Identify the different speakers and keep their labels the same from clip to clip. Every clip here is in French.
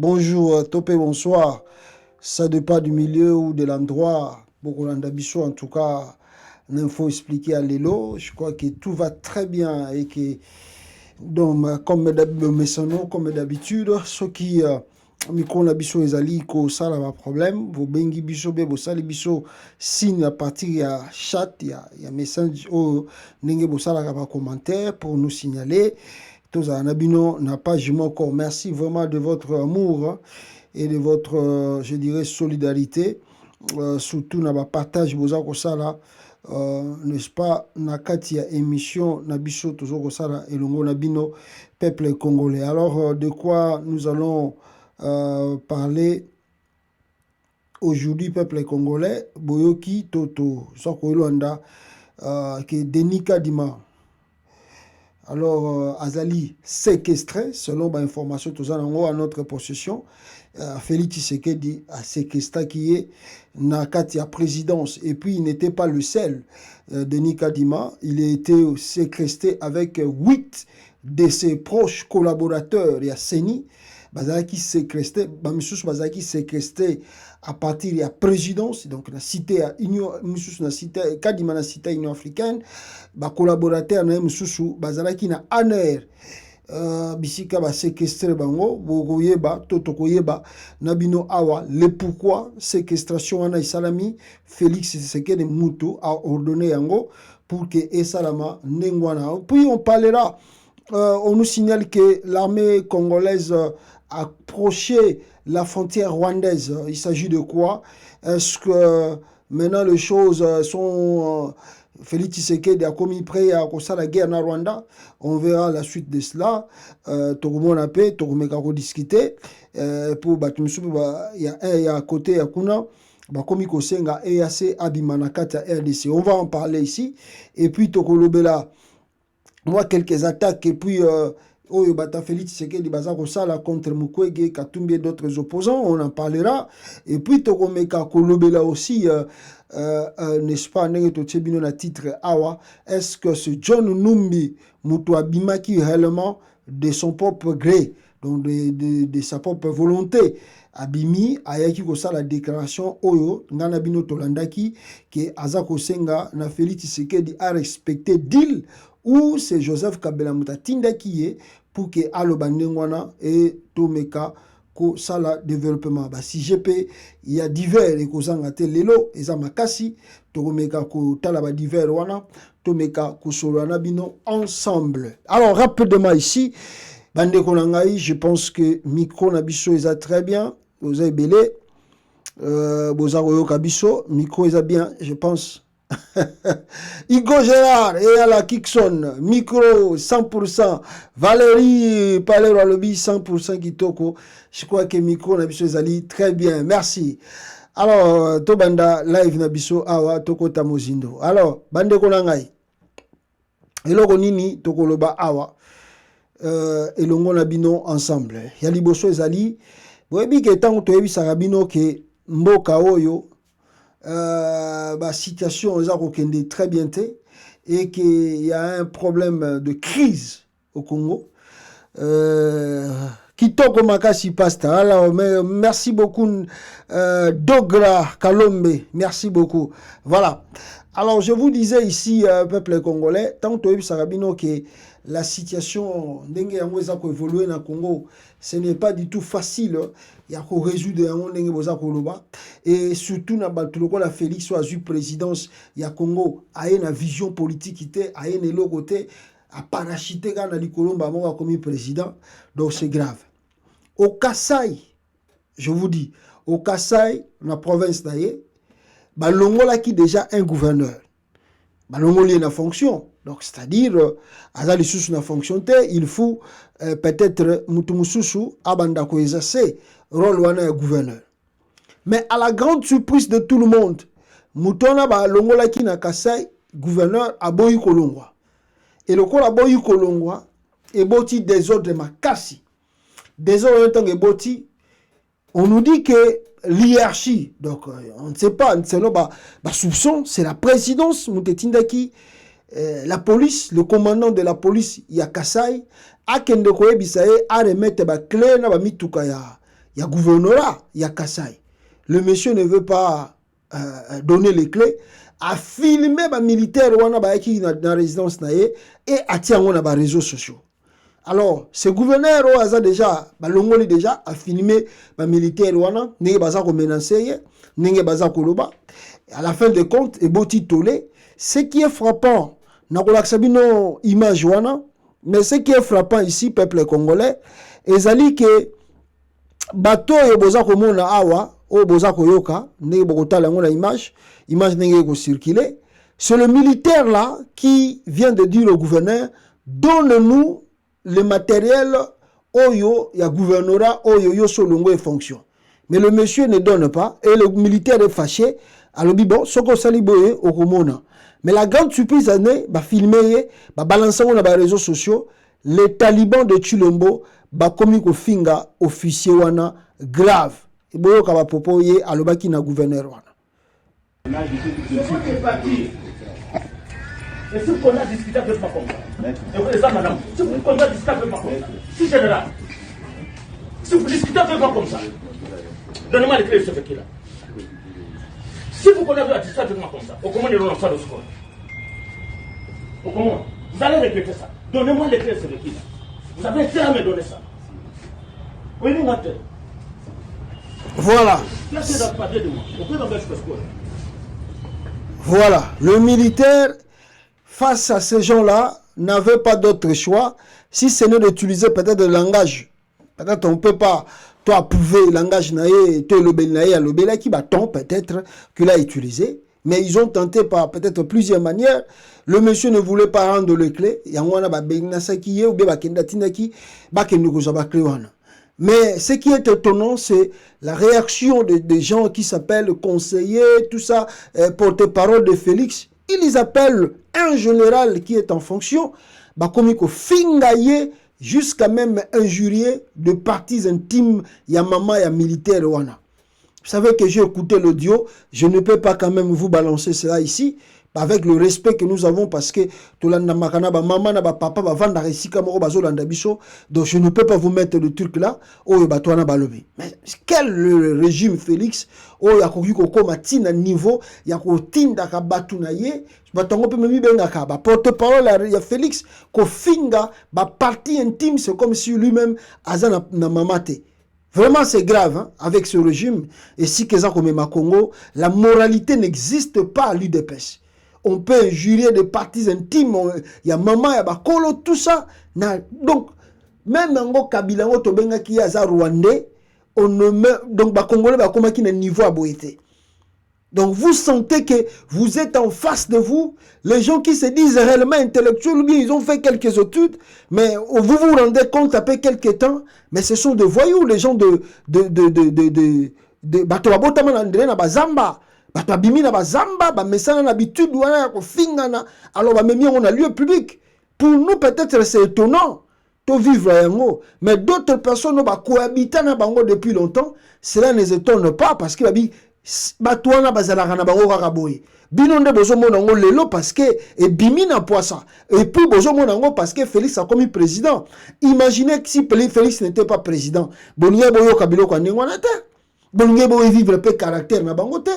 Speaker 1: bonjour, topé, bonsoir. Ça dépend du milieu ou de l'endroit. Bokolanda Bisso, en tout cas, il faut expliquer à Lélo. Je crois que tout va très bien et que, donc, comme d'habitude, ceux qui micro na biso ezali ko sala ba problème bo bengi biso be bo sali biso signe à partir ya chat ya message au ndenge bo sala ba commentaire pour nous signaler tous à nabino na page moko. Merci vraiment de votre amour et de votre je dirais solidarité, surtout na ba partage boza ko sala n'est-ce pas na kati ya émission na biso toujours ko sala elongo na bino peuple congolais. Alors de quoi nous allons parler aujourd'hui, peuple congolais, Boyoki Toto, Soko Luanda, qui est Denis Kadima. Alors, Azali séquestré, selon l'information tout ça à notre possession. Félix Tshisekedi a séquestré qui est Nakatia présidence. Et puis, il n'était pas le seul, Denis Kadima. Il a été séquestré avec 8 de ses proches collaborateurs. Il y a Seni. Bazaki séquestré, Bamissous Bazaki séquestré à partir de la présidence, donc la cité à Union, Missous na cité, Kadima na cité Union africaine, ba collaborateur na Missous Bazaki na ANER, bisika ba séquestré bango, bogoyeba, totokoyeba, nabino awa, le pourquoi séquestration ana isalami, Félix Tshisekedi Mutu a ordonné yango pour que Esalama Nengwana. Puis on parlera. On nous signale que l'armée congolaise a approché la frontière rwandaise. Il s'agit de quoi? Est-ce que maintenant les choses sont... Félix Tshisekedi a commis prêt à causer la guerre en Rwanda. On verra la suite de cela. Togomo na paix, Togomo kako discuter. Pour Batumsu, il y a un à côté, à Kuna. Bakomi Kosenga, EAC, Abimanakata, RDC. On va en parler ici. Et puis Tokolobela. Moi, quelques attaques, et puis, Félix Tshisekedi Bazako Sala contre Mukwege, Katumbi et d'autres opposants, on en parlera. Et puis, Tokomeka Kolobela aussi, n'est-ce pas, na titre Awa, est-ce que ce John Numbi Mutuabimaki réellement de son propre gré, donc de sa propre volonté, Abimi, Ayaki Kosa la déclaration Oyo, Nanabino Tolandaki, que Azako Senga, na Félix Tshisekedi a respecté deal ou c'est Joseph Kabila Mutatinda qui est pour que Alobandengwana et Tomeka ko sala développement. Bah, si GP, il y a divers et kozanga te lelo, eza makasi, Tomeka ko talaba divers wana, Tomeka ko solana bino ensemble. Alors rapidement ici, Bande Konangai, je pense que micro nabiso eza très bien, vous avez belé, Bozaroyo Kabiso, micro eza bien, je pense. Hugo Gérard et à la Kikson, micro 100%, Valérie Palero Lobby 100% Kitoko. Je crois que micro Nabiso Zali très bien, merci. Alors, Tobanda live Nabiso Awa Toko Tamozindo. Alors, Bande Konangai, Eloko Nini Toko Loba Awa, Elongo Nabino ensemble. Yaliboso Zali, Webi Ketango Toebi Sarabino ke Mboka Oyo. Situation est très bien et qu'il y a un problème de crise au Congo. Kitoko Makasi Pasta. Alors, merci beaucoup, Dogra Kalombe. Merci beaucoup. Voilà. Alors, je vous disais ici, peuple congolais, tant que Sarabino que la situation d'Enge Yangweza ko évoluer dans le Congo, ce n'est pas du tout facile. Il y a qu'on résoudre et surtout na batuloko la Félix soit eu présidence il y a Congo a une vision politique a une côté à parachuter quand na Colomba monga comme président, donc c'est grave. Au Kasaï, je vous dis, au Kasaï, la province d'ailleurs, Balongola qui déjà un gouverneur, Balongola est en fonction. Donc, c'est-à-dire, Azali Soussou na fonction, il faut peut-être Moutoumoussousou abandako exercer rôle wana gouverneur. Mais à la grande surprise de tout le monde, Moutona ba longola ki na Kasai gouverneur aboyi kolongwa. Et le kola aboyi kolongwa et boti désordre makasi. Désordre en tant que boti, on nous dit que l'hiérarchie, donc on ne sait pas, soupçon, c'est la présidence Moutetindaki. La police, le commandant de la police, Yakasai, a kende koye bisaye a remettre ba clé na ba mituka il y a gouvernorat, il y a Kassai. Le monsieur ne veut pas donner les clés, à filmer les militaires qui sont dans la résidence et à tirer les réseaux sociaux. Alors, ce gouverneur a déjà, déjà a filmé les militaires qui ont menacé, à la fin de compte, et boti tolé. Ce qui est frappant, image mais ce qui est frappant ici, peuple congolais, c'est que bateau et boza komona awa o boza koyoka ndenge bokotala ngona image ndenge ko circuler, c'est le militaire là qui vient de dire au gouverneur, donne-nous le matériel oyo ya gouvernorat oyo yo solongo et fonction. Mais le monsieur ne donne pas et le militaire est fâché. Alors bon, soko sali boye okomona. Mais la grande surprise année, bah filmer, bah balancer sur les réseaux sociaux, les talibans de Chilombo, bah commis ko finga officier wana grave. Et boyo kaba popo ye alobaki na gouverneur wana.
Speaker 2: Et si on a discuté avec ma compagne, et ça, madame, si on a discuté avec ma compagne, si général, si vous discutez avec moi comme ça, donnez-moi les clés de ce fait-là. Si vous connaissez la discussion avec moi comme ça, au comment ils vont faire le score? Au comment? Vous allez répéter ça. Donnez-moi les clés de ce fait-là. Vous avez été à me donner ça. Oui, nous m'attendons.
Speaker 1: Voilà. Voilà. Le militaire, face à ces gens-là, n'avait pas d'autre choix si ce n'est d'utiliser peut-être le langage. Peut-être on ne peut pas approuver le langage naïe, le qui bâton peut-être qu'il a utilisé. Mais ils ont tenté par peut-être plusieurs manières. Le monsieur ne voulait pas rendre les clés. Mais ce qui est étonnant, c'est la réaction des gens qui s'appellent conseillers, tout ça, porte-parole de Félix. Ils les appellent un général qui est en fonction, comme il fingaye jusqu'à même injurier de parties intimes, Yamama, ya militaire wana. Vous savez que j'ai écouté l'audio, je ne peux pas quand même vous balancer cela ici, avec le respect que nous avons, parce que donc je ne peux pas vous mettre le truc là. Mais quel le régime Félix niveau porte-parole il y a Félix Kofinga partie intime, c'est comme si lui-même azana na mamate. Vraiment, c'est grave hein, avec ce régime. Et si Congo, la moralité n'existe pas à l'UDPS. On peut injurier des parties intimes. Il y a maman, il y a bakolo, tout ça. Donc, même dans Kabila, qui est Rwandais, on ne met. Donc, Congolais, qui est niveau à boité. Donc, vous sentez que vous êtes en face de vous, les gens qui se disent réellement intellectuels, ils ont fait quelques études, mais vous vous rendez compte après quelques temps, mais ce sont des voyous, les gens de alors, on a lieu public. Pour nous, peut-être, c'est étonnant de vivre à Yango, mais d'autres personnes ont cohabité depuis longtemps. Cela ne les étonne pas parce que batouana bazalaka na bango kaka boye bino nde bozomona ngo lelo parce que et bimi na poisa et puis bozomona ngo parce que Félix a commis président. Imaginez que si Félix n'était pas président, boninga boyo kabilo kwa ndengwana te, boninga boyo vivre peu caractère na bango te.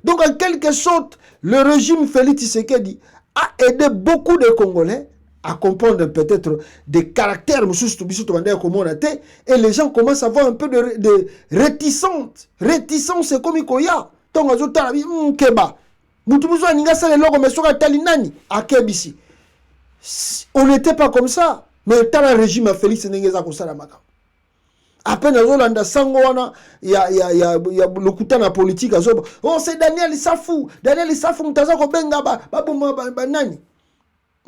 Speaker 1: Donc en quelque sorte le régime Félix Tshisekedi a aidé beaucoup de Congolais à comprendre peut-être des caractères et les gens commencent à avoir un peu de réticence. Réticence, c'est comme Ikoya. On n'était pas comme ça. Mais tant le régime a Félix Nengeza Kosalamaka. À peine à Sangoana, il y a le coup de politique. Oh, c'est Daniel Safou. Daniel Safou, Mtazako Benga, Banani.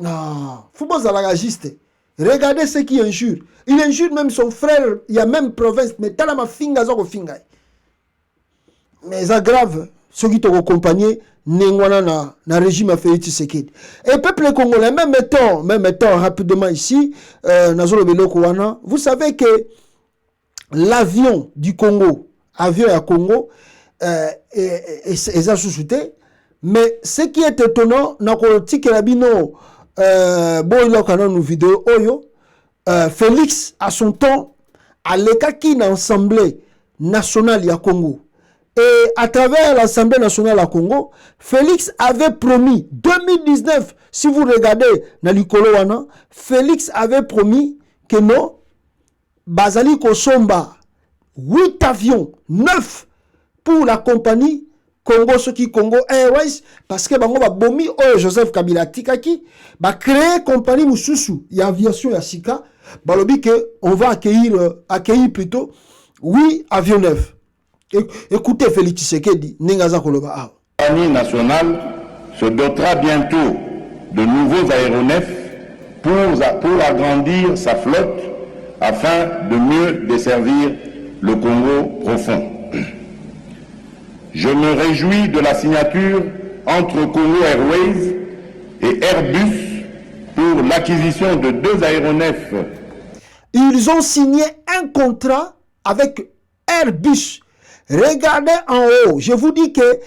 Speaker 1: Non, faut pas aller juste. Regardez ce qui injure. Il injure même son frère, il y a même province, mais t'as ma finga zoko finga. Mais c'est grave, ceux qui t'ont accompagné, n'engwana na régime a fait Tshisekedi. Et peuple congolais, même étant rapidement ici, vous savez que l'avion du Congo, avion à Congo, est sous-souté, mais ce qui est étonnant, n'a pas de Félix à son temps à l'écart qui n'a ensemblé nationale ya Congo. Et à travers l'Assemblée nationale à Congo, Félix avait promis, 2019, si vous regardez Nalikolo Wana, Félix avait promis que non, Bazali Kosomba, 8 avions, 9 pour la compagnie Congo Soki Congo Airways, parce que bango ba bomi Joseph Kabila Tikaki, ba créer compagnie Mususu, il y a aviation ya Sika, balobi que on va accueillir plutôt 8 avions neufs. Écoutez Félix Tshisekedi, Ningaza Koloba.
Speaker 3: La compagnie nationale se dotera bientôt de nouveaux aéronefs pour agrandir sa flotte afin de mieux desservir le Congo profond. Je me réjouis de la signature entre Congo Airways et Airbus pour l'acquisition de 2 aéronefs.
Speaker 1: Ils ont signé un contrat avec Airbus. Regardez en haut, je vous dis que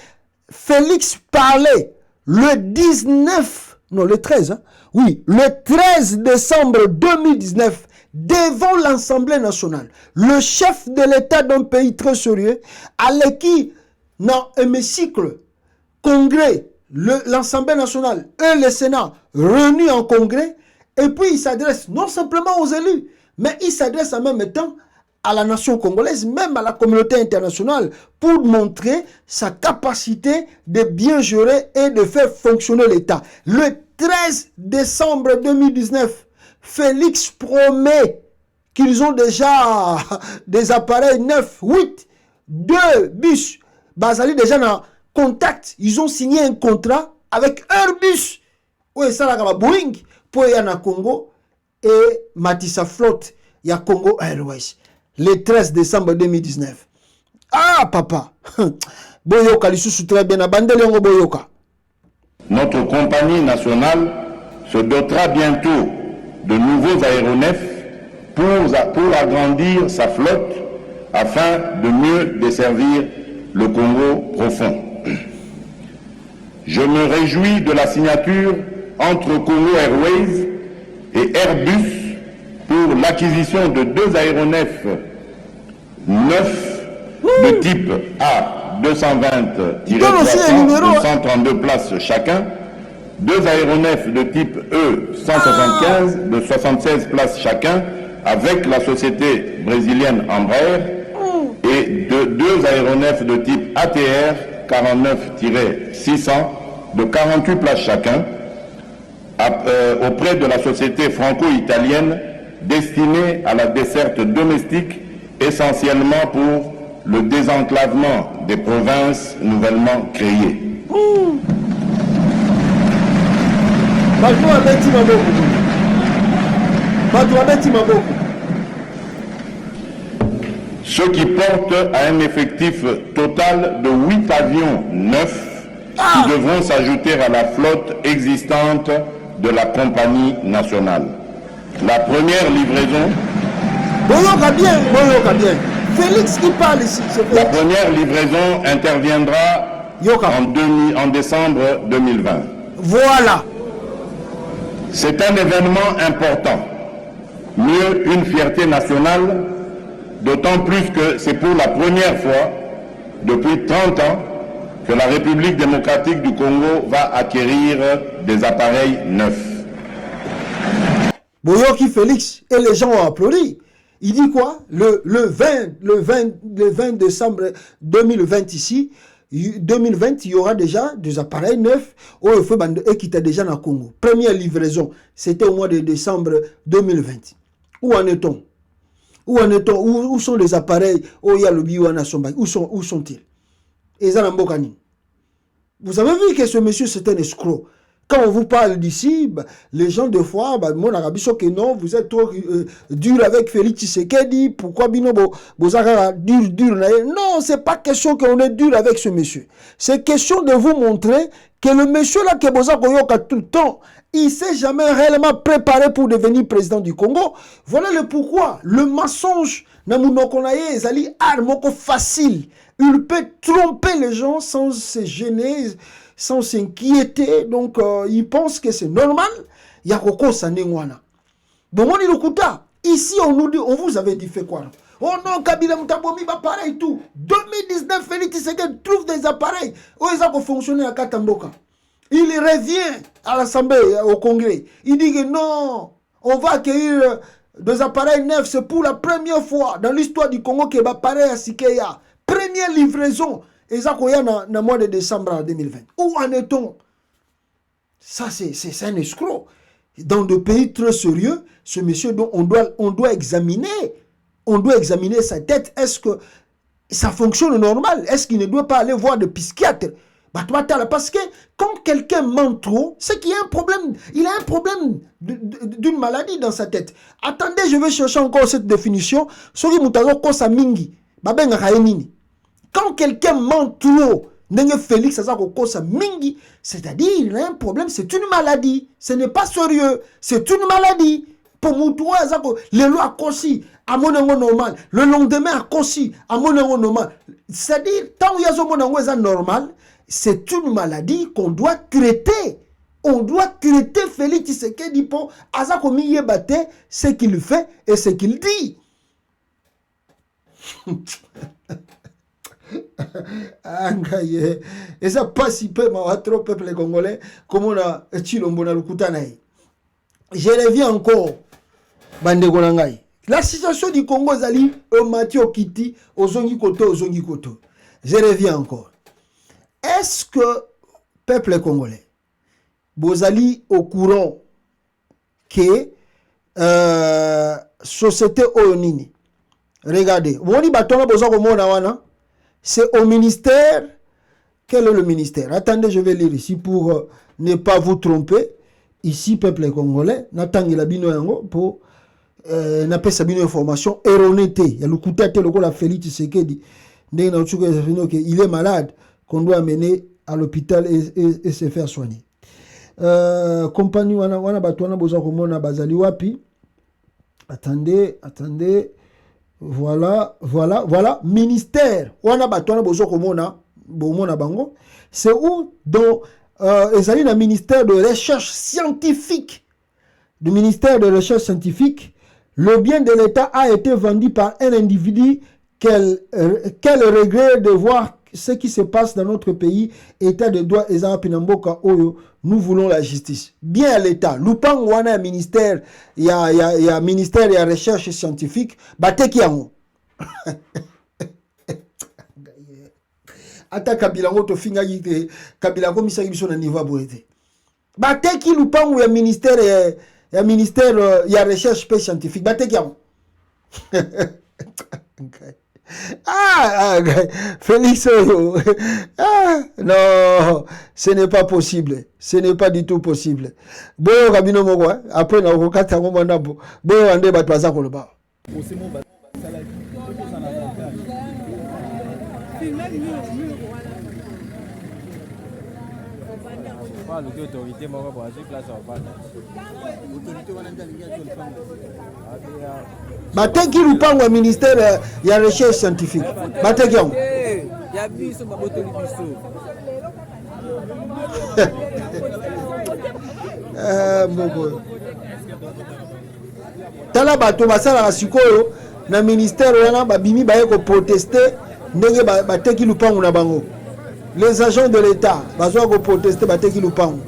Speaker 1: Félix parlait le 19, non le 13, hein? Oui, le 13 décembre 2019 devant l'Assemblée nationale. Le chef de l'État d'un pays très sérieux, allait qui dans un hémicycle, congrès, l'Assemblée nationale et le Sénat réunis en congrès, et puis il s'adresse non simplement aux élus, mais il s'adresse en même temps à la nation congolaise, même à la communauté internationale, pour montrer sa capacité de bien gérer et de faire fonctionner l'État. Le 13 décembre 2019, Félix promet qu'ils ont déjà des appareils 9, 8, 2 bus. Bazali déjà dans contact, ils ont signé un contrat avec Airbus. Oui, ça la Boeing pour y en Congo et Matissa Flotte, il y a Congo Airways. Le 13 décembre 2019. Ah, papa. Boyoka, l'issue très bien. Boyoka.
Speaker 3: Notre compagnie nationale se dotera bientôt de nouveaux aéronefs pour agrandir sa flotte afin de mieux desservir le Congo profond. Je me réjouis de la signature entre Congo Airways et Airbus pour l'acquisition de 2 aéronefs 9 de type A220-300 de 132 places chacun, 2 aéronefs de type E175 de 76 places chacun avec la société brésilienne Embraer et 2 aéronefs de type ATR 49-600 de 48 places chacun auprès de la société franco-italienne destinée à la desserte domestique essentiellement pour le désenclavement des provinces nouvellement créées. Ce qui porte à un effectif total de 8 avions neufs qui devront s'ajouter à la flotte existante de la compagnie nationale. La première livraison...
Speaker 1: Boyoka bien. Félix qui parle ici.
Speaker 3: La première livraison interviendra en décembre 2020.
Speaker 1: Voilà.
Speaker 3: C'est un événement important. Mieux, une fierté nationale, d'autant plus que c'est pour la première fois depuis 30 ans que la République démocratique du Congo va acquérir des appareils neufs.
Speaker 1: Boyoki Félix, et les gens ont applaudi. Il dit quoi? Le 20 décembre 2020 ici, 2020, il y aura déjà des appareils neufs et qui étaient déjà dans le Congo. Première livraison, c'était au mois de décembre 2020. Où en est-on? Où sont les appareils? Où sont-ils? Vous avez vu que ce monsieur, c'est un escroc. Quand on vous parle d'ici, les gens de fois, mon arabiso que non, vous êtes trop dur avec Félix Tshisekedi, pourquoi bino bozaka dur. Non, c'est pas question qu'on est dur avec ce monsieur. C'est question de vous montrer que le monsieur là que bozaka yoka tout le temps, il s'est jamais réellement préparé pour devenir président du Congo. Voilà le pourquoi. Le mensonge, namunokonaye, ezali armoko facile. Il peut tromper les gens sans se gêner, sans s'inquiéter. Donc, il pense que c'est normal. Yakoko sanengwana. Donc, on dit le kuta. Ici, on nous dit, on vous avait dit fait quoi? Oh non, Kabila Mutabomi va pareil tout. 2019, Félix Tshisekedi trouve des appareils. Oh, ils ont fonctionné à Katamboka. Il revient à l'Assemblée, au Congrès. Il dit que non, on va accueillir des appareils neufs. C'est pour la première fois dans l'histoire du Congo qu'il y a appareil à Sikeya. Première livraison. Et ça, il y a dans le mois de décembre 2020. Où en est-on? Ça, c'est un escroc. Dans des pays très sérieux, ce monsieur, donc, on doit examiner sa tête. Est-ce que ça fonctionne normal? Est-ce qu'il ne doit pas aller voir des psychiatres? Parce que quand quelqu'un ment trop, c'est qu'il y a un problème. Il a un problème d'une maladie dans sa tête. Attendez, je vais chercher encore cette définition. Quand quelqu'un ment trop, Félix, c'est-à-dire il a un problème, c'est une maladie. Ce n'est pas sérieux, c'est une maladie. Pour Moutoua, les lois concis à mon normal, le lendemain concis à mon normal. C'est-à-dire, tant qu'il y a un normal, c'est une maladie qu'on doit traiter. On doit traiter Félix Tshisekedi pour Azakomi Yebate, ce qu'il fait et ce qu'il dit. Et ça passe si peu, mais trop peuple congolais, comme on a Chilombo na Lukutanaï. Je reviens encore, Bande Gonangaï. La situation du Congo, Zali, Mathieu Kiti, Ozongi Koto. Je reviens encore. Est-ce que, peuple congolais, vous allez au courant que société Oyonini, regardez, c'est au ministère. Quel est le ministère? Attendez, je vais lire ici pour ne pas vous tromper. Ici, peuple congolais, n'attendez la bino pour n'a pas sa information erronée. Il y a le coup de tête, la Félix Tshisekedi. Il est malade, qu'on doit amener à l'hôpital et se faire soigner. Compagnie wana batwana boza komona bazali wapi? Attendez. Voilà. Ministère wana batwana boza komona bomona bango. C'est où? Dans ezali na ministère de recherche scientifique. Du ministère de recherche scientifique, le bien de l'État a été vendu par un individu. Quel regret de voir ce qui se passe dans notre pays. État de droit et Pinamboka Oyo, nous voulons la justice. Bien à l'État. Lupang wana ministère, il y a ministère de recherche scientifique. Bateki yango. Ata Kabilango to finga yite Kabilango misaki biso na niveau boete. Bateki Lupang ya ministère ya recherche scientifique. Bateki yango. Félix, non, ce n'est pas possible. Ce n'est pas du tout possible. Bon, Rabino Mogo, après, on a rencontré un moment d'abord. Bon, on a débattu pour le bas.
Speaker 4: L'autorité m'a place
Speaker 1: Bateki Lupango ministère il y a recherche scientifique. Bateki yango.
Speaker 4: Ya biso babotoli biso.
Speaker 1: Mboko. Tala bato basala sikoyo na ministère wana babimi baye ko protester ndenge bateki Lupango na bango. Les agents de l'État bazo ko protester bateki Lupango.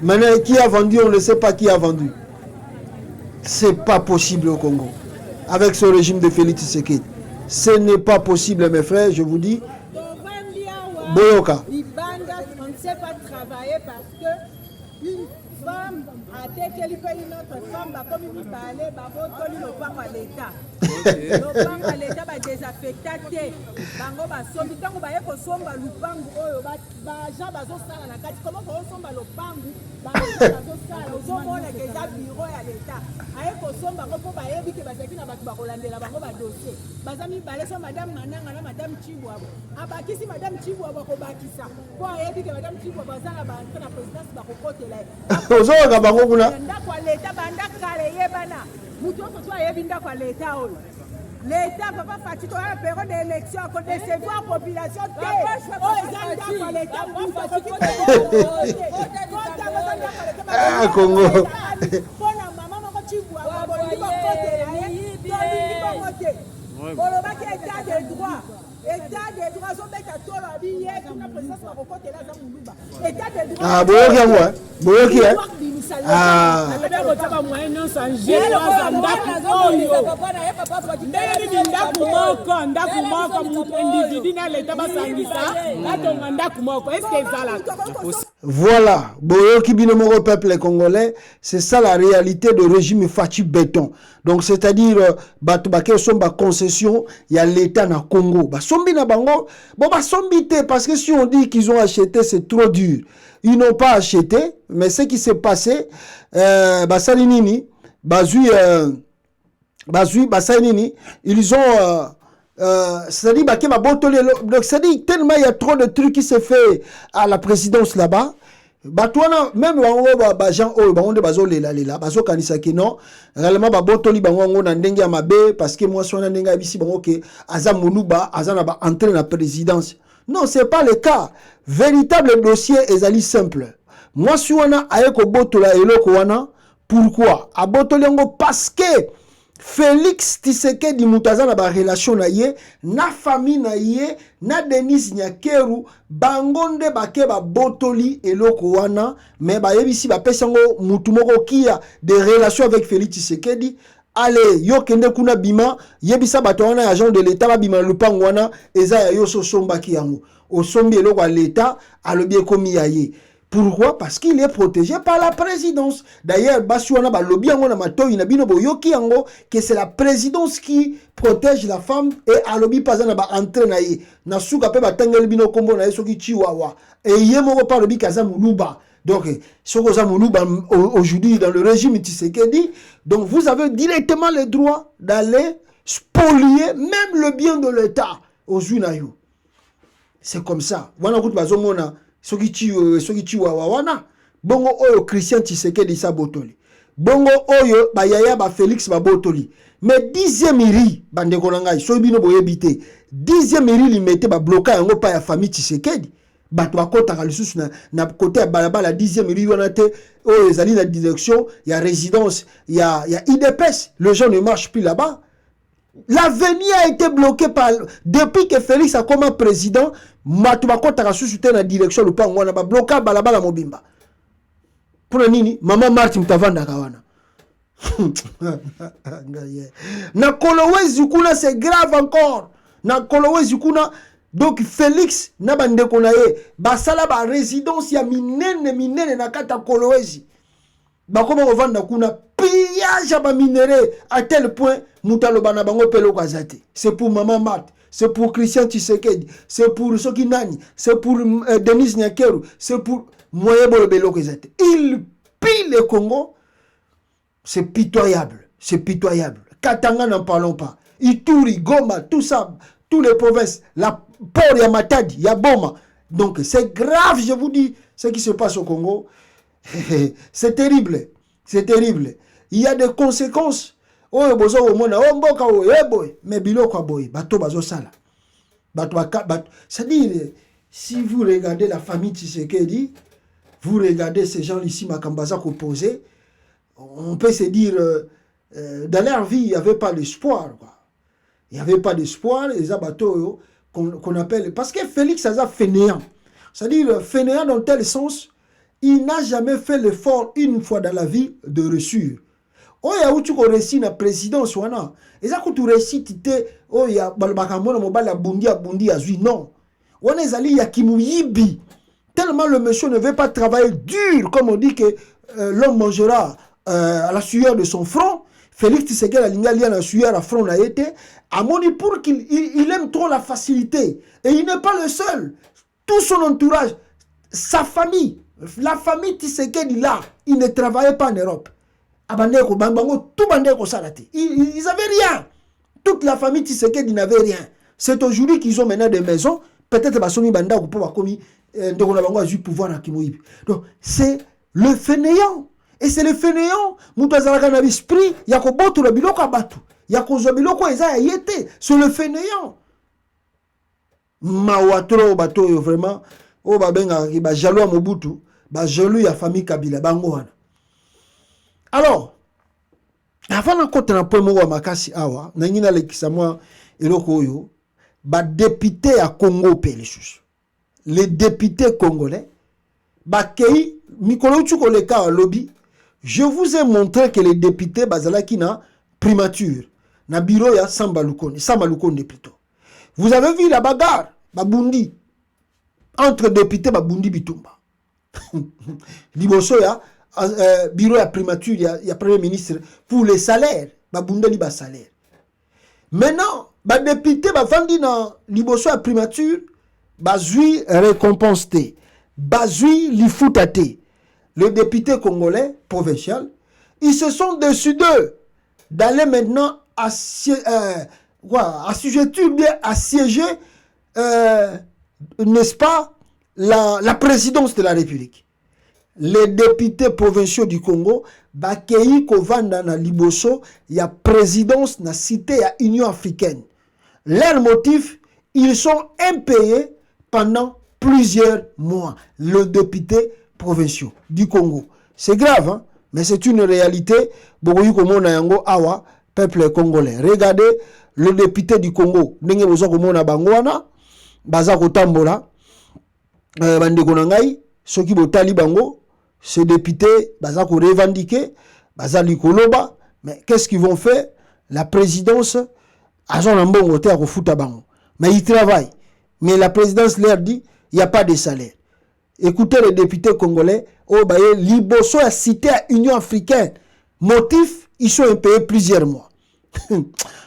Speaker 1: Maintenant qui a vendu, on ne sait pas qui a vendu. C'est pas possible au Congo. Avec ce régime de Félix Tshisekedi. Ce n'est pas possible, mes frères, je vous dis. Boyoka.
Speaker 5: On ne sait pas travailler parce que une femme a été une autre femme, comme il parlait, le pan à l'État. Le pan à l'État va désaffecter. Bango va sombi, tant qu'on va y somba le pangu, gens va s'en la carte. Comment on somba le pangu? On a déjà bureau à l'État. Aïe, qu'on somba, on va y éviter parce qu'il n'a pas de Hollande, la bango va dossier. Bazami balai sur Madame Mananga, Madame Chihuahua. Abakisi Madame Chihuahua, Kobakisa. Pour y éviter Madame Chihuahua, la présidence va côté là.
Speaker 1: Ozoga bango kuna.
Speaker 5: Ndako l'État banda kale yebana. Mutu oso yebinda kwa l'État olo. L'État papa fati to la période d'élection ko décevoir population té. Oh ezanda kwa l'État
Speaker 1: Ah Congo.
Speaker 5: Pona mama mako chibwa ba bolingo côté là. olobaki état de droit azobeta tolo abi ye kuna présidence bakokotela aza muluba état de droit
Speaker 1: boyoki yango boyoki
Speaker 6: kotaba moyen nyonso angele aza ndako oyo ndako moko moto individu na leta basangisa batonga ndako moko est-ce que ezalaka?
Speaker 1: Voilà, boyoki bino moko peuple congolais, c'est ça la réalité de régime Fachi Béton. Donc c'est-à-dire bato baké somba concession, il y a l'état na Congo. Ba sombi na bango, bon ba sombi te parce que si on dit qu'ils ont acheté, c'est trop dur. Ils n'ont pas acheté, mais ce qui s'est passé ba salinini, bazui basalinini, ils ont c'est-à-dire c'est-à-dire tellement il y a trop de trucs qui se fait à la présidence là-bas. Batouana même ba gens oh ba onde bazo lela bazo kanisa ki non réellement ba botoli bango ngo na ndenge ya mabe parce que moi sona ndenge bisi bango ke aza munuba aza na ba entrer na présidence. Non, c'est pas le cas. Véritable dossier ezali simple. Moi si wana ayeko botola eloko wana pourquoi a botoli ngo parce que Félix Tshisekedi mutaza na ba relation na ye na famille na ye na Denis Nyakeru bangonde bake ba botoli eloko wana mais ba yebisi ba pesango mutu moko kia de relations avec Félix Tshisekedi. Allez yo kende kuna bima yebisa bato wana agent de l'état ba bima lupango wana eza ya yo so sombaki yango osombi eloko ya l'état alobi ekomi ya ye. Pourquoi? Parce qu'il est protégé par la présidence. D'ailleurs, Basuana Balobi yango na matoyi na bino boyoki yango que c'est la présidence qui protège la femme et alobi pazana ba entrer na ye. Na suka pe batangeli bino kombo na yesoki chiwawa. Et yemo pa lobi kaza muluba. Donc, soko za muluba aujourd'hui dans le régime Tshisekedi, donc vous avez directement le droit d'aller spolier même le bien de l'État aux Unayu. C'est comme ça. Wana kuti bazomona soki chiwawa wana bongo oyo Christian Tshisekedi sa botoli bongo oyo bayaya ba Félix ba botoli mais 10e iri bande kolanga so bino boyebite 10e iri limete ba bloquer yango pa ya famille Tshisekedi bato bakota ka lisusu na côté ya balabala 10e iri wana te oyo ezali na direction ya résidence ya IDPS les gens ne marchent plus là-bas. L'avenir a été bloqué par depuis que Félix a comme président Matubako Takasusu na direction le pango na ba bloqué balabala mobimba. Pour nini maman Martin Tavanda kawana. Na Kolowezi kuna c'est grave encore. Na Kolowezi kuna donc Félix na bande konaye basala ba résidence ya minene na kata Kolowezi. Ba comment revendre kuna pillage à minerai à tel point mutalo bana bango pelo kwazate. C'est pour maman Mat, c'est pour Christian Tshisekedi, c'est pour Soki Nani, c'est pour Denis Nyakeru, c'est pour Moyebo Belo kwazate. Il pille le Congo. C'est pitoyable, c'est pitoyable. Katanga n'en parlons pas. Ituri, Goma, tout ça, toutes les provinces, la port ya Matadi, ya Boma. Donc c'est grave, je vous dis, ce qui se passe au Congo. C'est terrible, c'est terrible. Il y a des conséquences. Oh, bozo au monde, oh mboka oh, eh boy, mais biloko boy, bato bazo sala. C'est-à-dire, si vous regardez la famille Tshisekedi, vous regardez ces gens ici, Makambaza opposés, on peut se dire, dans leur vie, il n'y avait pas d'espoir. Il n'y avait pas d'espoir, les abatos qu'on appelle, parce que Félix Aza fainéant. C'est-à-dire, fainéant dans tel sens, il n'a jamais fait l'effort une fois dans la vie de réussir. Oh ya où tu réussis na présidence wana. Eza ko tu réussis tite oh ya balbakamona mobala bundi azui non. Wana ezali ya kimuyibi. Tellement le monsieur ne veut pas travailler dur comme on dit que l'homme mangera à la sueur de son front. Félix Tshisekedi alinga lia na sueur à front na été. Amoni pour qu'il aime trop la facilité et il n'est pas le seul. Tout son entourage, sa famille. La famille Tshisekedi là, ils ne travaillaient pas en Europe. Ils n'avaient rien. Toute la famille Tshisekedi n'avait rien. C'est aujourd'hui qu'ils ont maintenant des maisons. Peut-être qu'ils pouvoir. Donc c'est le fainéant. Et c'est le fainéant. C'est le fainéant. Mawatro bato vraiment. Oh babenga ba jaloux Mobutu. Ba jaloux ya famille Kabila bango wana. Alors, avant de continuer pour moi makasi awa, nangina lekisa moi eloko oyo ba député à Congo pe les députés congolais ba kei mikolo tsuko le ka lobby. Je vous ai montré que les députés bazalaki na primature na bureau ya Samba Lukonde plutôt. Vous avez vu la bagarre babundi entre députés babundi bitumba. Liboso ya bureau ya primature ya premier ministre pour les salaires babundeli ba salaire. Maintenant ba député bavandi na liboso ya primature bazui récompense te bazui lifutate. Les députés congolais provinciaux, ils se sont décidés d'aller maintenant assujettir, bien assiéger, n'est-ce pas, la présidence de la République. Les députés provinciaux du Congo, bakei kovanda na liboso, ya présidence na cité ya Union africaine. Leur motif, ils sont impayés pendant plusieurs mois. Le député provinciaux du Congo. C'est grave, hein? Mais c'est une réalité. Bogoyi komona yango awa, peuple congolais. Regardez le député du Congo. Ndenge bozo komona bangwana, baza kotambola, bandeko na ngai, soki botali bango, ces députés, baza ko revendiquer, baza likoloba, mais qu'est-ce qu'ils vont faire? La présidence, agent nambongo te ko futa bango. Mais ils travaillent. Mais la présidence leur dit, il n'y a pas de salaire. Écoutez les députés congolais, oh bah liboso a cité à Union africaine. Motif, ils sont impayés plusieurs mois.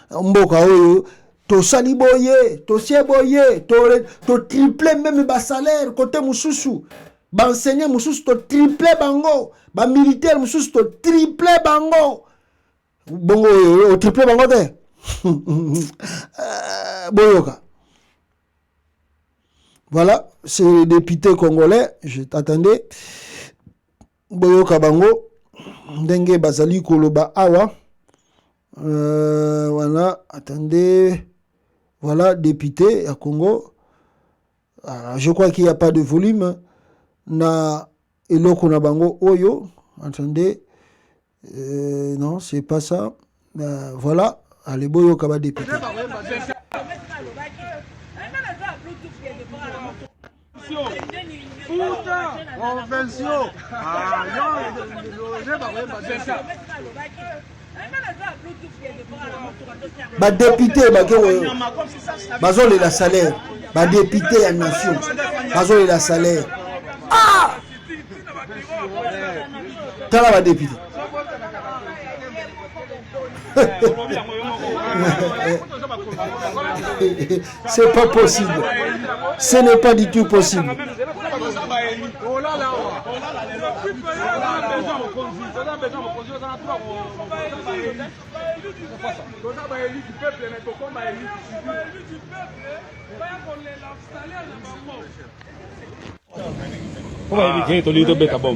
Speaker 1: Mboka oyo, to saliboye, to sieboye, to triplé même bas salaire côté mususu. Ba enseignant mususu to triplé bango, ba militaire mususu to triplé bango. Bongo o triplé bango te. Boyoka. Voilà, c'est les députés congolais. Je t'attendais. Boyoka bango. Ndenge bazali koloba awa. Voilà, attendez. Voilà, député à Congo. Alors, je crois qu'il n'y a pas de volume. Na eloko na bango oyo. Attendez. Non, c'est pas ça. Voilà. Allez, boyoka ba député.
Speaker 7: Convention.
Speaker 1: Ba député bazo la salaire. Ba député ya nation. Bazo la salaire. Ah! Tala ba député. C'est pas possible. Ce n'est pas du tout possible.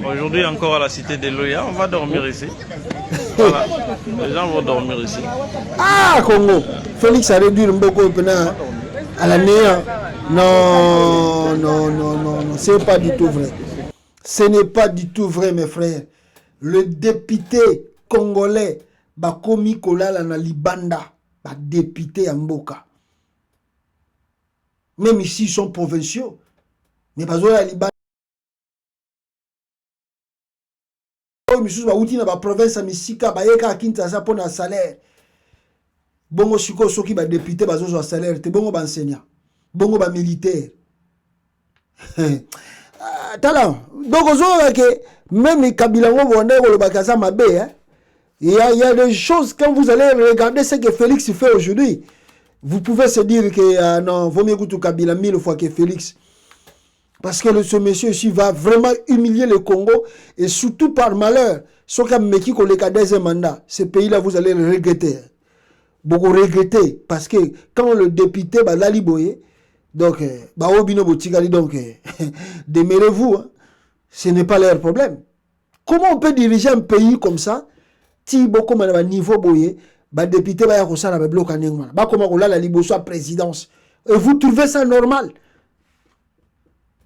Speaker 8: Aujourd'hui encore à la cité de Loya, on va dormir ici. Voilà, les gens vont dormir ici.
Speaker 1: Ah, Congo, Félix a réduit un peu à la néant. Non, non, non, non, non, c'est pas du tout vrai. Ce n'est pas du tout vrai, mes frères. Le député congolais, Bakomi Kolala na Libanda, député Mboka. Même ici, ils sont provinciaux. Mais pas à Libanda. Misusu ba uti na ba province misika ba yeka Kinshasa pour na salaire. Bongo siko soki ba député bazo zo salaire te bongo ba enseignant. Bongo ba militaire. Tala. Donc ozo que même Kabila ngo bonde ko le bakaza mabe hein. Il y a des choses quand vous allez regarder ce que Félix fait aujourd'hui. Vous pouvez se dire que non, vaut mieux que Kabila 1000 fois que Félix. Parce que ce monsieur ici va vraiment humilier le Congo et surtout par malheur, ce deuxième mandat, ce pays-là, vous allez le regretter. Beaucoup regretter parce que quand le député Lali Boye, donc, donc démêlez-vous, hein, ce n'est pas leur problème. Comment on peut diriger un pays comme ça, si beaucoup de niveau Boye, député va y avoir bloc en England, comment on a la libre soit présidence, et vous trouvez ça normal?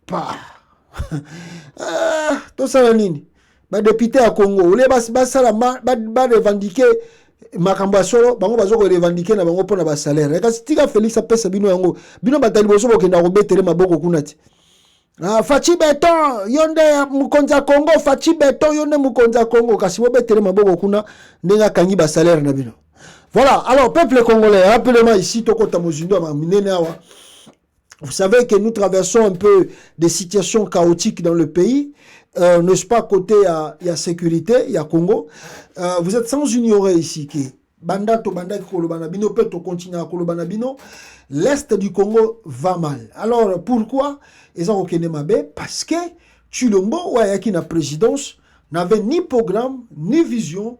Speaker 1: Pas. Tout ça, nini. Député à Congo, les bas revendiquer makambo solo bango bazo ko revendiquer na bango pona ba salaire kasi tika Félix apesa bino yango bino batali boso bokenda kobetele maboko kuna ti Fachi Beton yonde mukonza Congo Fachi Beton yonde mukonza Congo kasi bobetele maboko kuna ndenga kangi ba salaire na bino. Voilà, alors peuple congolais, rappelez-moi ici tokota mozindo ma minene awa. Vous savez que nous traversons un peu des situations chaotiques dans le pays. N'est-ce pas, côté il y a sécurité, il y a Congo. Vous êtes sans ignorer ici que l'Est du Congo va mal. Alors pourquoi? Parce que Chilombo, qui na présidence, n'avait ni programme, ni vision,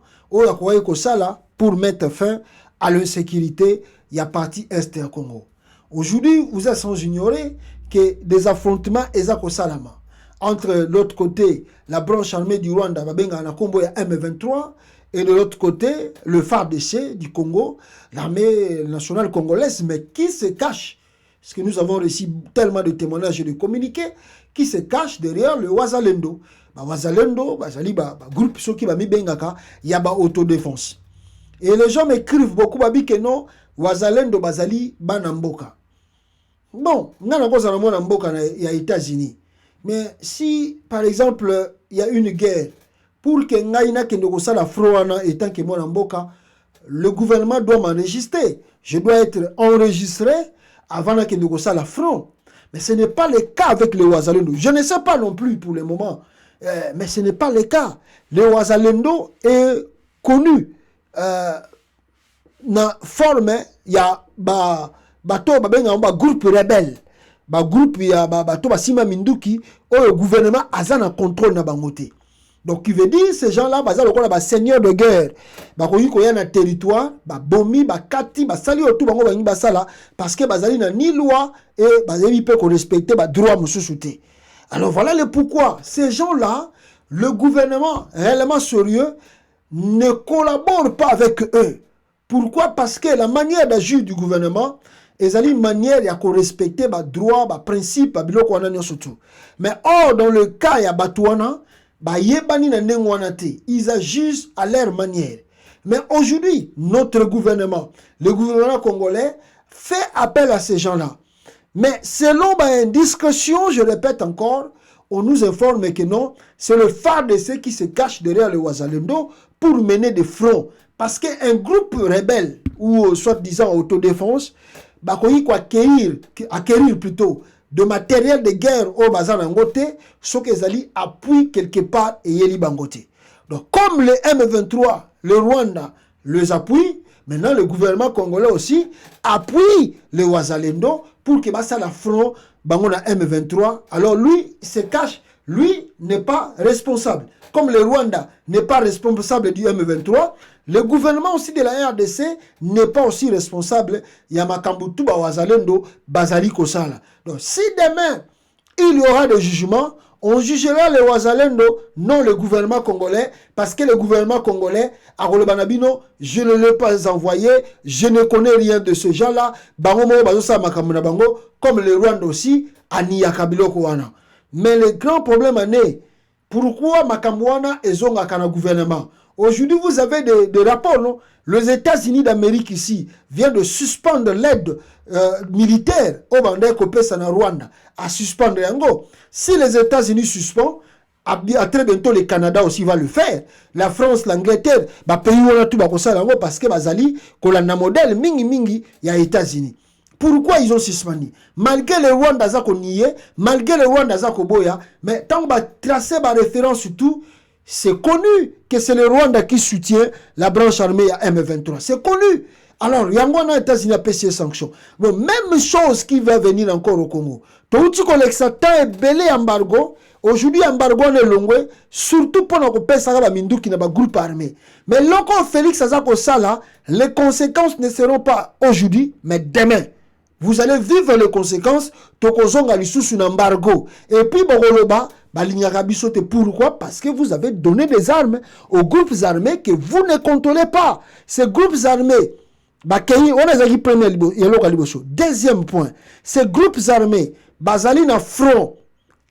Speaker 1: pour mettre fin à l'insécurité, il y a partie Est du Congo. Aujourd'hui, vous êtes sans ignorer que des affrontements Salama entre l'autre côté, la branche armée du Rwanda, M23, et de l'autre côté, le FARDC du Congo, l'armée nationale congolaise, mais qui se cache, parce que nous avons reçu tellement de témoignages et de communiqués, qui se cache derrière le Wazalendo. Wazalendo, groupe qui va bengaka, il y a autodéfense. Et les gens m'écrivent beaucoup que non, Wazalendo bazali banamboka. Bon, il y a États-Unis. Mais si, par exemple, il y a une guerre, pour que Ngaïna Kendogosala la Froana étant que moi Namboka, le gouvernement doit m'enregistrer. Je dois être enregistré avant que Kendogosala la front. Mais ce n'est pas le cas avec les Wazalendo. Je ne sais pas non plus pour le moment. Mais ce n'est pas le cas. Le Wazalendo est connu. Na forme, il y a un groupe rebelle. Groupe ya bato basima minduki au gouvernement azana contrôle na bangote. Donc il veut dire ces gens-là bazalo ko ba seigneur de guerre. Bakoyi ko ya na territoire, bomi, kati, sali otu bango bangi basala parce que bazali na ni loi et bazali peut ko respecter ba droit mususuté. Alors voilà le pourquoi ces gens-là, le gouvernement réellement sérieux ne collabore pas avec eux. Pourquoi? Parce que la manière d'agir du gouvernement ils ont une manière de respecter les droits, les principes, les biloko wana surtout. Mais or, dans le cas ya Batouana, ils agissent à leur manière. Mais aujourd'hui, notre gouvernement, le gouvernement congolais, fait appel à ces gens-là. Mais selon ma indiscrétion, je répète encore, on nous informe que non, c'est le FARDC qui se cache derrière le Wazalendo pour mener des fronts. Parce qu'un groupe rebelle, ou soit disant autodéfense, acquérir plutôt de matériel de guerre au bazar d'Angote, ce qu'ils allaient appuyer quelque part et yeli bangote. Donc comme le M23, le Rwanda les appuie, maintenant le gouvernement congolais aussi appuie le Wazalendo pour que ça la front bangona M23. Alors lui se cache, lui n'est pas responsable. Comme le Rwanda n'est pas responsable du M23, le gouvernement aussi de la RDC n'est pas aussi responsable. Yamakambutu Wazalendo Bazali Kosala. Donc si demain il y aura des jugements, on jugera le Wazalendo, non le gouvernement congolais, parce que le gouvernement congolais, à Rolobanabino, je ne l'ai pas envoyé, je ne connais rien de ce genre-là. Comme le Rwanda aussi, Ania Kabilo Kouana. Mais le grand problème est, pourquoi Makamouana et Zonga Kana gouvernement? Aujourd'hui, vous avez des rapports, non? Les États-Unis d'Amérique ici viennent de suspendre l'aide militaire au Bandai Kopesa na Rwanda, à suspendre Yango. Si les États-Unis suspendent, à très bientôt le Canada aussi va le faire. La France, l'Angleterre, pays où on a tout parce que Bazali, qu'on a un modèle mingi il y a États-Unis. Pourquoi ils ont suspendu? Malgré le Rwanda zako nié, malgré le Rwanda zako boya, mais tant que tracer ma référence sur tout, c'est connu que c'est le Rwanda qui soutient la branche armée à M23. C'est connu. Alors, Yangwana États-Unis a payé ces sanctions. Bon, même chose qui va venir encore au Congo. Tout ce qu'on belé embargo. Aujourd'hui, embargo est long, surtout pour nous payer ça qui n'a pas groupe armé. Mais lorsqu'on Félix Azako Sala, les conséquences ne seront pas aujourd'hui, mais demain. Vous allez vivre les conséquences. Tokozonga sous un embargo. Et puis, Boroloba, pourquoi? Parce que vous avez donné des armes aux groupes armés que vous ne contrôlez pas. Ces groupes armés, deuxième point, ces groupes armés, Bazali na front,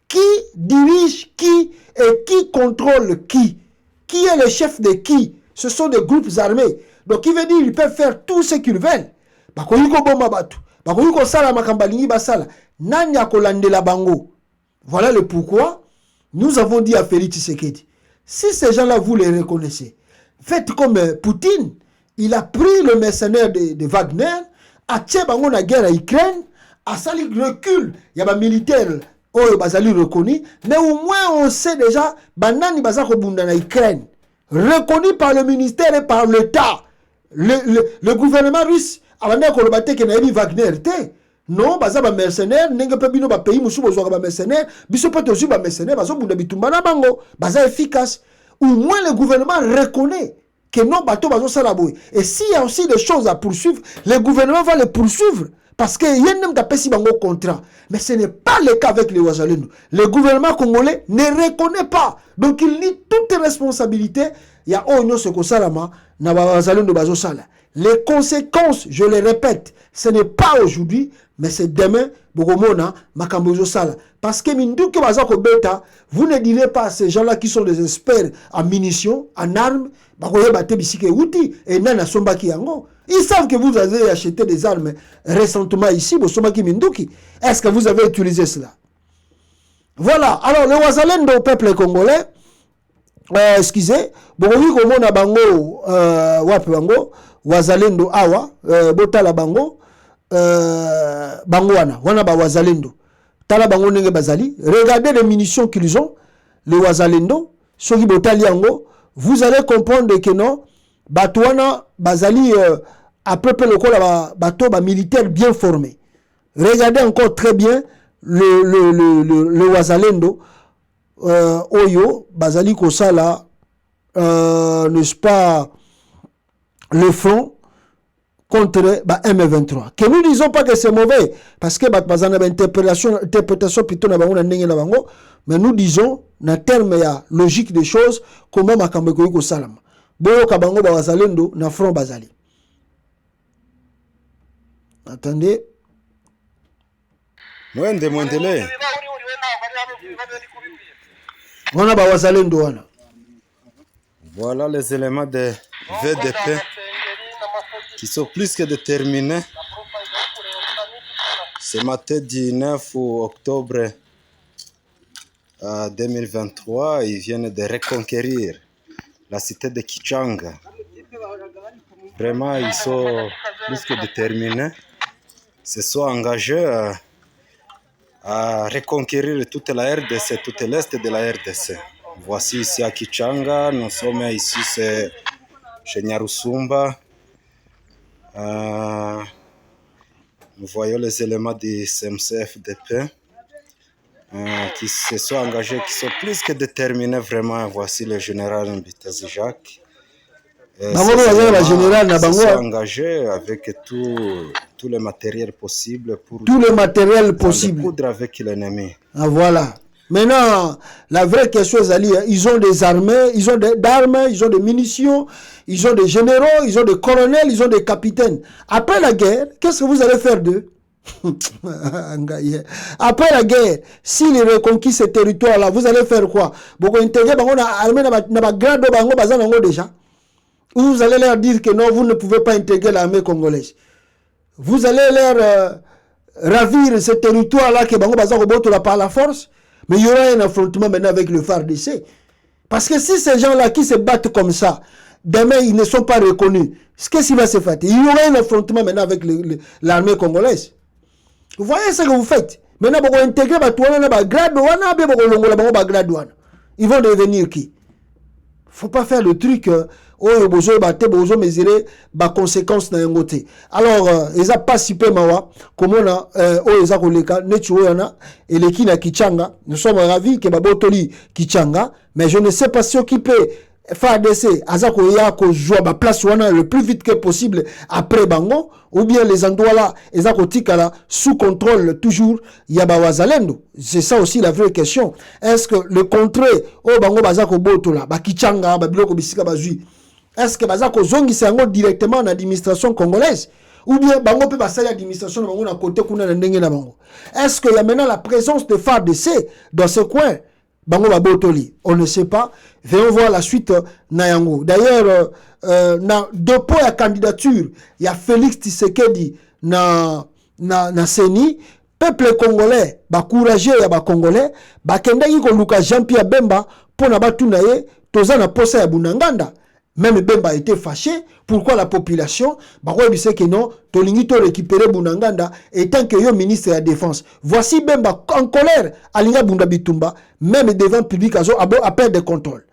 Speaker 1: qui dirige qui et qui contrôle qui? Qui est le chef de qui? Ce sont des groupes armés. Donc, il veut dire qu'ils peuvent faire tout ce qu'ils veulent. Bakoyiko bomba batu. Bakoyiko sala makambalingi basala. Nanya kolande la bango. Voilà le pourquoi nous avons dit à Félix Tshisekedi, si ces gens-là, vous les reconnaissez, faites comme Poutine. Il a pris le mercenaire de Wagner, a tué la guerre à Ukraine, a sali recul. Il y a des militaires qui sont reconnus, mais au moins on sait déjà, banani bazako bunda na Ukraine, reconnu par le ministère et par l'État. Le gouvernement russe a dit que Wagner était. Non, baza ba mercenaire, n'engue pas bino ba pays musu bozo ba mercenaire, biso pas toujours ba mercenaire, bazo bunda bitumba na bango, baza efficace. Au moins le gouvernement reconnaît que non bateau bazo salaboy. Et s'il y a aussi des choses à poursuivre, le gouvernement va les poursuivre parce que yenem ta pesi bango contrat. Mais ce n'est pas le cas avec les Ouazalendo. Le gouvernement congolais ne reconnaît pas. Donc il nie toutes les responsabilités. Il y a onyo ce ko salama na ba Ouazalendo bazo sala. Les conséquences, je le répète, ce n'est pas aujourd'hui, mais c'est demain, Bogomona, Makambozo Sala. Parce que Mindouke Bazako Beta, vous ne direz pas à ces gens-là qui sont des experts en munitions, en armes, Bakoye Bate Bisike Outi, et Nana Sombaki Yango. Ils savent que vous avez acheté des armes récemment ici, Bosombaki Mindouki. Est-ce que vous avez utilisé cela? Voilà. Alors, le Ouazalendo au peuple congolais, excusez, Bogomi Komona Bango, Wapi Bango, Wazalendo awa botala bango bango wana ba Wazalendo tala bango ndenge bazali, regardez les munitions qu'ils ont, les Wazalendo soki botali yango, vous allez comprendre que non bato wana bazali à peu près lokola bato ba militaire bien formé. Regardez encore très bien le Wazalendo oyo bazali kosala n'est-ce pas le front contre M23. Que nous ne disons pas que c'est mauvais, parce que interprétation plutôt mais nous disons, en termes logique des choses, comment Makambeko Yiko Salam. Boyo Kabango Bazalendo, na front Bazali. Attendez.
Speaker 9: Mwendele.
Speaker 1: Wana Bazalendo wana.
Speaker 9: Voilà les éléments de VDP qui sont plus que déterminés. Ce matin 19 octobre 2023, ils viennent de reconquérir la cité de Kichanga. Vraiment, ils sont plus que déterminés. Ils se sont engagés à reconquérir toute la RDC, tout l'est de la RDC. Voici ici à Kichanga, nous sommes ici chez Nyarusumba. Nous voyons les éléments du CMC-FDP qui se sont engagés, qui sont plus que déterminés vraiment. Voici le général Mbitazi Jacques. Ils se sont engagés avec tout le matériel possible pour coudre avec l'ennemi.
Speaker 1: Ah, voilà. Maintenant, la vraie question, ils ont des armées, ils ont d'armes, ils ont des munitions, ils ont des généraux, ils ont des colonels, ils ont des capitaines. Après la guerre, qu'est-ce que vous allez faire d'eux? Après la guerre, s'ils reconquissent ces territoires-là, vous allez faire quoi? Vous allez leur dire que non, vous ne pouvez pas intégrer l'armée congolaise. Vous allez leur ravir ces territoires-là par la force. Mais il y aura un affrontement maintenant avec le FARDC. Parce que si ces gens-là qui se battent comme ça, demain ils ne sont pas reconnus, qu'est-ce qui va se faire? Il y aura un affrontement maintenant avec l'armée congolaise. Vous voyez ce que vous faites? Maintenant, vous intégrer ils vont devenir qui? Il ne faut pas faire le truc mesurer conséquences na ngote. Alors ils n'ont pas si peu mawa comme on a ils ont et les qui na Kichanga. Nous sommes ravis que babotoli Kichanga, mais je ne sais pas si qui peut FARDC azako ya ko joa ba place wana le plus vite que possible après bango, ou bien les endroits là ezako tikala sous contrôle toujours yaba Wazalendo. C'est ça aussi la vraie question. Est-ce que le contrôle au bango bazako botola ba Kichanga ba biloko bisika bazui, est-ce que bazako zongi sango directement en administration congolaise, ou bien bango peut passer l'administration bango na côté kuna na ndenge na bango? Est-ce que y a maintenant la présence de FARDC dans ce coin? bango babotoli. On ne sait pas. Venons voir la suite Nayango. D'ailleurs, na dépôt ya candidature, il y a Félix Tshisekedi na Seni. Peuple congolais, ba courageux ya ba congolais, ba kendaki ko luka Jean-Pierre Bemba pona batuna ye toza na posa ya Bunanganda. Même Bemba a été fâché. Pourquoi la population dit que non, tolingi to récupérer Bunanganda étant que yo ministre de la défense. Voici Bemba en colère alinga Bunda Bitumba, même devant le public à perdre de contrôle.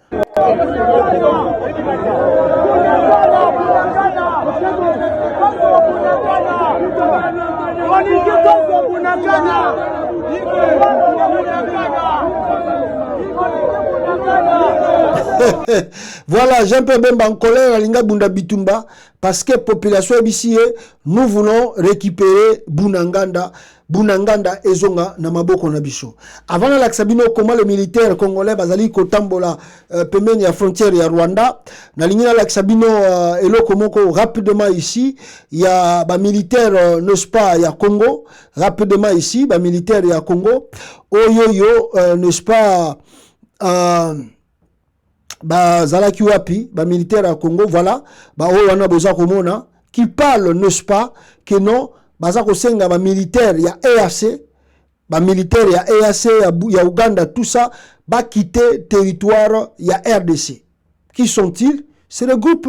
Speaker 1: Voilà, Jean-Pierre Bemba en colère à Linga Bunda Bitumba parce que population ici, nous voulons récupérer Bunanganda ezonga na maboko na biso. Avant la Sabino, comment le militaire congolais bazali kotambola pembeni ya frontière ya Rwanda, na lingina la Sabino eloko moko rapidement ici, il y a ba militaire n'est-ce pas ya Congo, rapidement ici, ba militaire ya Congo, oyoyo n'est-ce pas zalaki wapi ba militaire à Congo, voilà ba wana boza komona qui parle n'est-ce pas que non baza kosenga ba militaire ya EAC, ba militaire ya EAC ya Uganda, tout ça ba quitter territoire ya RDC. Qui sont-ils? C'est le groupe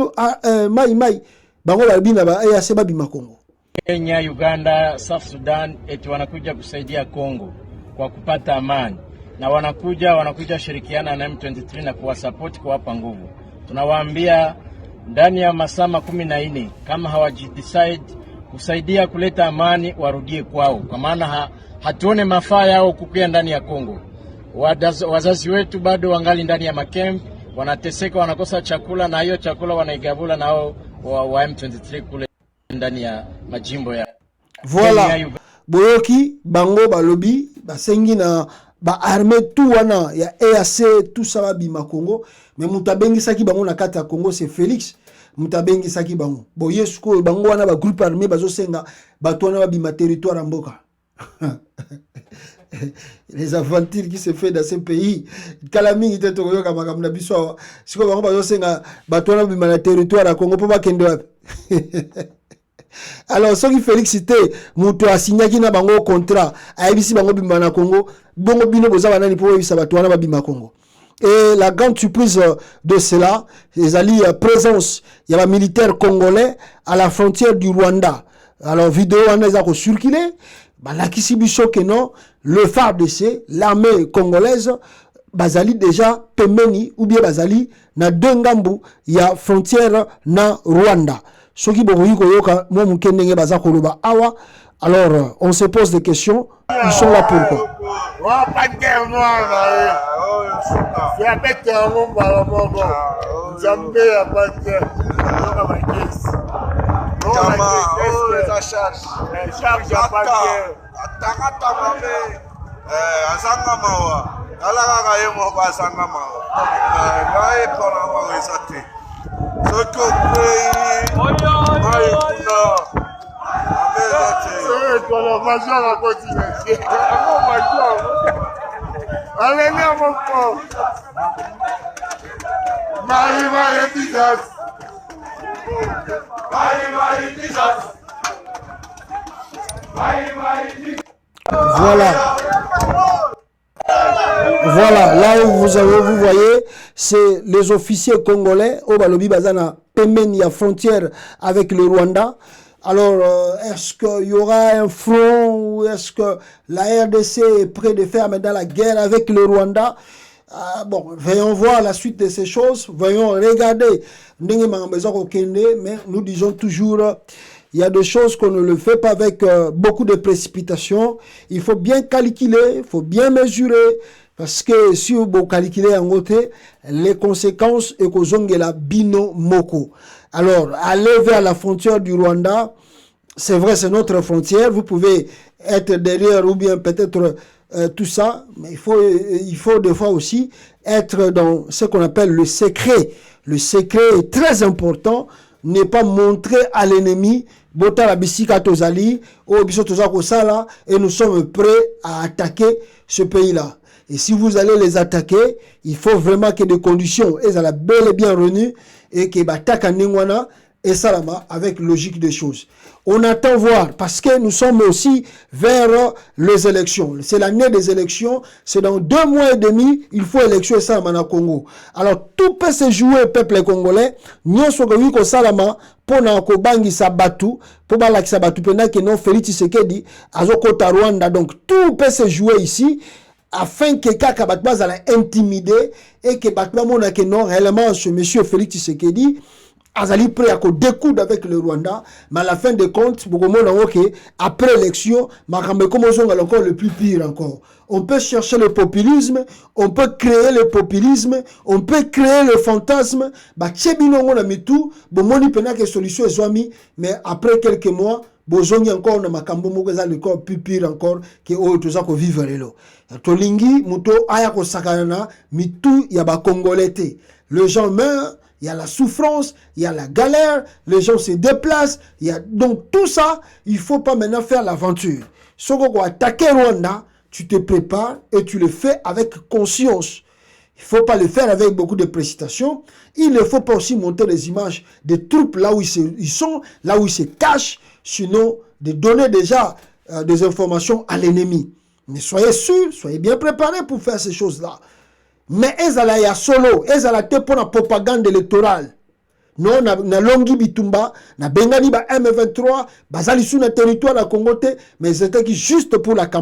Speaker 1: Mai Mai bango balbina ba EAC babima Congo.
Speaker 10: Kenya, Uganda, South Sudan eti wanakuja kusaidia Congo kwa kupata amani. Na wanakuja shirikiana na M23 na kuwasupport, kuwapa nguvu. Tunawaambia ndani ya masaa 14 kama hawajidecide kusaidia kuleta amani warudie kwao, kwa maana hatuone mafaa yao kukia ndani ya Kongo. Wazazi wetu bado wangali ndani ya makemp, wanateseka, wanakosa chakula, na hiyo chakula wanaigabula nao wa M23 kule ndani ya majimbo ya
Speaker 1: voilà. Boyoki bango balobi basengi na ba armée tout wana ya EAC tout ça babima Congo, mais mutabengi saki bango na kata Congo c'est Félix mutabengi saki bango boye suko bango wana ba groupe armé bazo senga bato wana babima territoire mboka. Les aventures qui se fait dans ce pays kalami ite to yoka makambo na biso siko bango bazo senga bato wana babima na territoire ya Congo po ba kende wapi. Alors, ce qui Félix c'était, muto a signé qui na bango contrat, a ebisi bango bima na Congo, bongo bino boza banani po ebisa bato wana babima Congo. Et la grande surprise de cela, c'est la présence, il y a un militaire congolais à la frontière du Rwanda. Alors, vidéo on a circulé, bah la kisibiso que non, le FARDC, l'armée congolaise, bazali déjà pemeni ou bien bazali na dengambu, il y a frontière na Rwanda. Ceux qui alors on se pose des questions, ils sont là pourquoi? Voilà, là où vous voyez, c'est les officiers congolais au Balobi Bazana Pemeni à frontière avec le Rwanda. Alors, est-ce qu'il y aura un front ou est-ce que la RDC est prête de faire maintenant la guerre avec le Rwanda? Bon, voyons voir la suite de ces choses. Voyons regarder. Mais nous disons toujours, il y a des choses qu'on ne le fait pas avec beaucoup de précipitation. Il faut bien calculer, il faut bien mesurer. Parce que si vous calculez en côté, les conséquences et que la bino moko. Alors, aller vers la frontière du Rwanda, c'est vrai, c'est notre frontière. Vous pouvez être derrière ou bien peut-être tout ça, mais il faut des fois aussi être dans ce qu'on appelle le secret. Le secret est très important. Ne pas montrer à l'ennemi et nous sommes prêts à attaquer ce pays-là. Et si vous allez les attaquer, il faut vraiment que des conditions, elles sont bel et bien renues, et que l'attaque en Ningwana, et Salama, avec logique des choses. On attend voir, parce que nous sommes aussi vers les élections. C'est l'année des élections, c'est dans 2 mois et demi, il faut élection et Salama au Congo. Alors, tout peut se jouer, peuple congolais, nous sommes au Salama, pour nous bangi sabatu, pour balak sabatu, pendant que non Félix Tshisekedi, azokota Rwanda. Donc, tout peut se jouer ici, afin que Kaka Batbaz a intimidé, et que Batbaz mona que non, réellement, ce monsieur Félix Tshisekedi, Azali prêt à découdre avec le Rwanda, mais à la fin de compte, après l'élection, encore le plus pire encore. On peut chercher le populisme, on peut créer le populisme, on peut créer le fantasme. Mais après quelques mois, bozongi encore na makambo moko za le corps plus pire encore que autres za ko vivre lelo. Tolingi muto aya ko sakana mitu ya ba congolais. Les gens meurent. Il y a la souffrance, il y a la galère, les gens se déplacent. Donc tout ça, il ne faut pas maintenant faire l'aventure. Si on va attaquer Rwanda, tu te prépares et tu le fais avec conscience. Il ne faut pas le faire avec beaucoup de précipitation. Il ne faut pas aussi monter les images des troupes là où ils sont, là où ils se cachent, sinon de donner déjà des informations à l'ennemi. Mais soyez sûrs, soyez bien préparés pour faire ces choses-là. Mais ezala ya solo, ezala te pour la propagande électorale. Non, na longi bitumba, na bengani ba M23, bazali sous na territoire na Congo te, mais c'était juste pour la campagne.